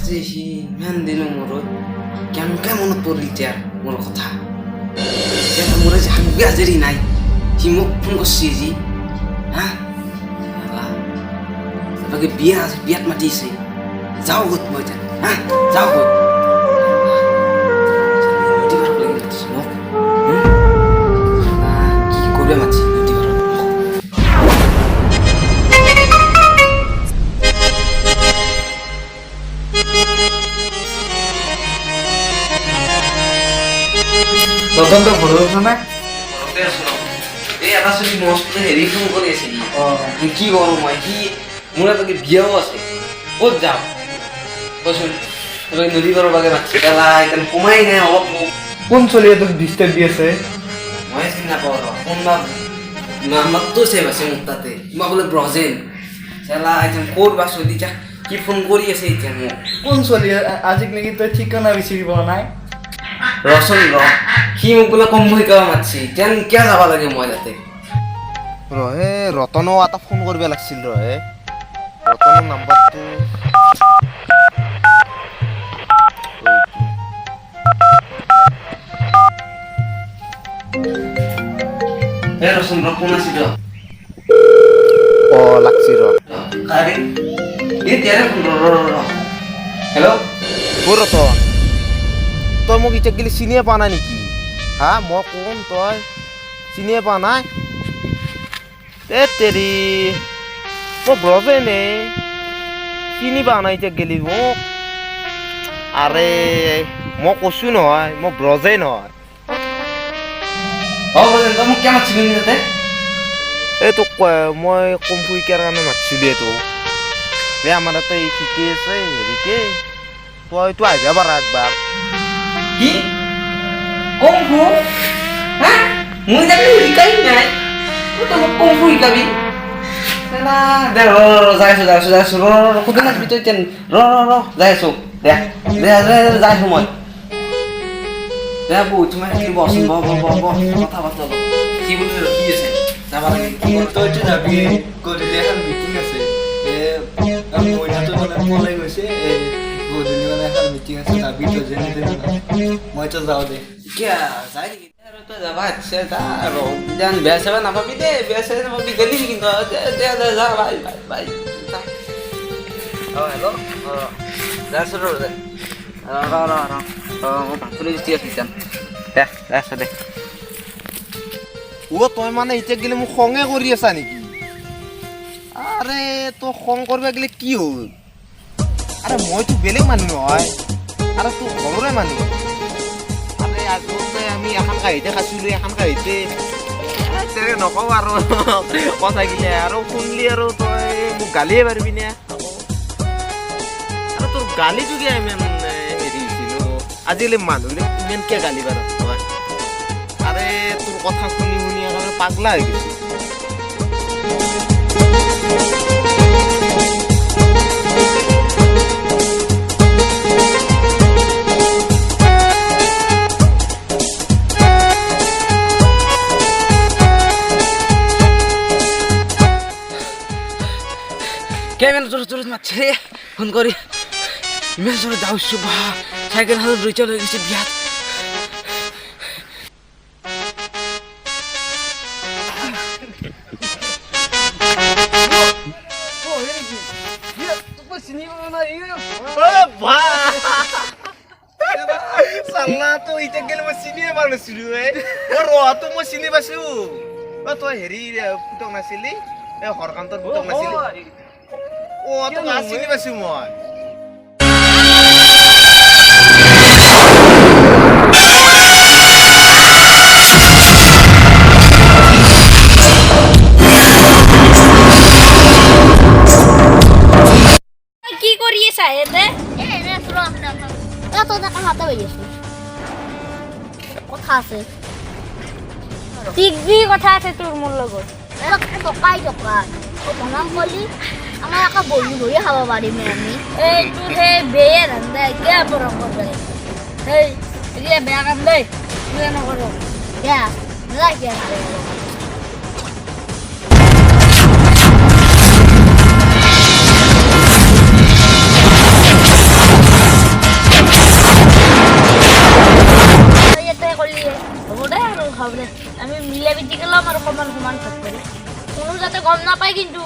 আজি সি ইমান দিনৰ মূৰত কেনেকৈ মনত পৰিল এতিয়া মোৰ কথা এতিয়া মোৰ আজি হাংবি হাজেৰি নাই সি মোক ফোন কৰিছে যি হা বাকী বিয়া আছে বিয়াত মাতিছে যাওঁ গ'ত মই এতিয়া হা যাওঁ গ'ত মোক কি কৰিব মাতিছে তদন্ত ঘৰত আছ নে? ঘৰতে আছো ন এই এটা চলি মস্ত হেৰি ফোন কৰি আছে কি কৰোঁ মই কি মোৰ এটা বিয়াও আছে ক'ত যাওঁ কচোন নদী পাৰৰ বাগে মাতিছে পেলাই এতিয়া সোমাই নাই অলপ কোন চলিয়ে তোক ডিষ্টাৰ্ব দি আছে? মই চিনি নাপাওঁ ৰ কোনোবা নাম্বাৰটো ছেভ আছে মোৰ তাতে কিবা বোলে ব্ৰজেন চেলা এতিয়া ক'ত বা চলি এতিয়া কি ফোন কৰি আছে এতিয়া মোক কোন চলি আজিক নেকি তই ঠিকনা বিচাৰি পোৱা নাই? ৰচোন ৰ সি মোক বোলে কম শিকাব মাতিছে এতিয়া কিয় যাব লাগে মই তাতে হে ৰতনক এটা ফোন কৰিব লাগিছিল হে ৰতনৰ নাম্বাৰটো ৰচোন ৰ ফোন আছিল লাগছি হেল্ল' ৰতন তই মোক এতিয়া গেলি চিনিয়ে পোৱা নাই নেকি হা মই কোন তই চিনিয়ে পোৱা নাই তেৰি মই ব্ৰজেনে চিনি পোৱা নাই এতিয়া গেলি মোক আৰে মই কৈছোঁ নহয় মই ব্ৰজে নহয় মোক কিয় মাতিছিলি তাতে এই তোক মই কম্ফু শিকাৰ কাৰণে মাতিছিলোঁ এইটো এই আমাৰ তাতে শিকি আছে হেৰিকে তইতো আহিব পাৰা একবাৰ কি কম্ফু হা মই তাকে শিকাই নাই তই মোক কম্ফু শিকাবি দে যাই আছো সুধি নাচবি তই যাই আছো দে যাই আছো মই দে বহুত সময় কি বচোন কথা পাতো কি বুলি ৰখি আছে যাব লাগে তইতো যাবি গধূলি এখন মিটিং আছে মইনাটো মানে পলাই গৈছে গধূলি মানে এখন মিটিং আছে যাবি তই যেনে তেনে মইতো যাওঁ দে কিয় যাই নেকি আৰু তই যাবা ইচ্ছা যা আৰু যেন বেয়া চেবা নাপাবি দে বেয়া চেবা নাপাবি গেলি কিন্তু যা বাই হেল্ল' যাই আছো ৰ মই ভাতলৈ গুচি আছো এতিয়া দে আছো দে তই মানে এতিয়া গেলি মোক খঙে কৰি আছা নেকি আৰে তই খং কৰিব গেলে কি হ'ল আৰে মইতো বেলেগ মানুহ নহয় আৰে তোৰ ঘৰৰে মানুহ আৰে আগতে আমি এখন কাহিতে খাইছিলোঁ এখন কাহিতে নকওঁ আৰু কথাগিলে আৰু শুনলি আৰু তই মোক গালিয়ে পাৰিবি নে আৰু তোৰ গালিটো কিয় ইমান হেৰি হৈছিলোঁ আজিকালি মানুহবিলাক ইমান কিয় গালি পাৰ তই আৰে তোৰ কথা শুনি একেবাৰে পাগলা হৈ গৈছে কেমেন জোৰত মাতিছে ফোন কৰি ইমান জোৰত যাওঁছো বা চাইকেল হাতত ৰৈ লৈ গৈছে বিয়াত চিনিয়ে পোৱা নাছিলো ৰহাটো মই চিনি পাইছো তই হেৰি পুতক নাছিলি এই হৰকান্তৰ পুতক নাছিলি তোক চিনি পাইছো মই কি কৰি আছা এতে কথা আছে টিভি কথা আছে তোৰ মোৰ লগত টকাই বনাম কলি আমাৰ আকৌ বহি বহি খাব পাৰিম আমি এইটো সেই বেয়া ধান্দা কিয় পৰম কৰিব সেই এতিয়া বেয়া কাম দেই নকৰোঁ কিয় নালাগে আমি মিলা মিতি গেলাম আৰ সমান সমান ভাগ কৰি কোনো যাতে গম নাপায় কিন্তু